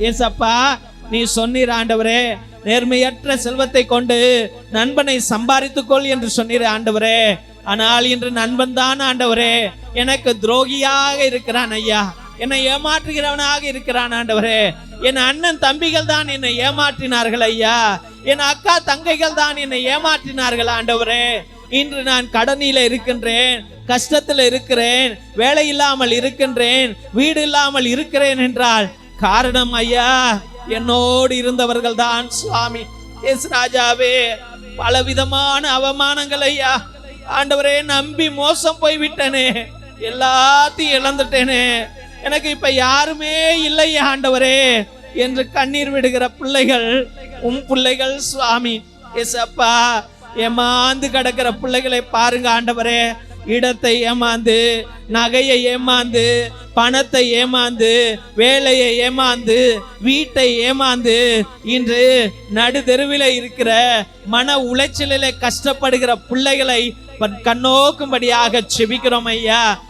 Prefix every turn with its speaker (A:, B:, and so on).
A: ஏசப்பா, நீ சொன்னீர் ஆண்டவரே, நேர்மையற்ற செல்வத்தை கொண்டு நண்பனை சம்பாதித்துக்கொள் என்று சொன்னீர் ஆண்டவரே. ஆனால் இன்று நண்பன் தான் ஆண்டவரே எனக்கு துரோகியாக இருக்கிறான் ஐயா, என்னை ஏமாற்றுகிறவனாக இருக்கிறான் ஆண்டவரே. என் அண்ணன் தம்பிகள் தான் என்னை ஏமாற்றினார்கள் ஐயா, என் அக்கா தங்கைகள் தான் என்னை ஏமாற்றினார்கள் ஆண்டவரே. இன்று நான் கடனில இருக்கின்றேன், கஷ்டத்தில் இருக்கிறேன், வேலை இல்லாமல் இருக்கின்றேன், வீடு இல்லாமல் இருக்கிறேன் என்றால் காரணம் ஐயா என்னோடு இருந்தவர்கள் தான் சுவாமி. எஸ் ராஜாவே, பலவிதமான அவமானங்கள் ஐயா ஆண்டவரே, நம்பி மோசம் போய்விட்டனே, எல்லாத்தையும் இழந்துட்டேனே, எனக்கு இப்ப யாருமே இல்லை ஆண்டவரே என்று கண்ணீர் விடுகிற பிள்ளைகள் பிள்ளைகள் சுவாமி. ஏசப்பா, ஏமாந்து கிடக்கிற பிள்ளைகளை பாருங்க ஆண்டவரே. இடத்தை ஏமாந்து, நகையை ஏமாந்து, பணத்தை ஏமாந்து, வேலையை ஏமாந்து, வீட்டை ஏமாந்து இன்று நடு தெருவில் இருக்கிற மன உளைச்சலிலே கஷ்டப்படுகிற பிள்ளைகளை கண்ணோக்கும்படியாக செபிக்கிறோம் ஐயா.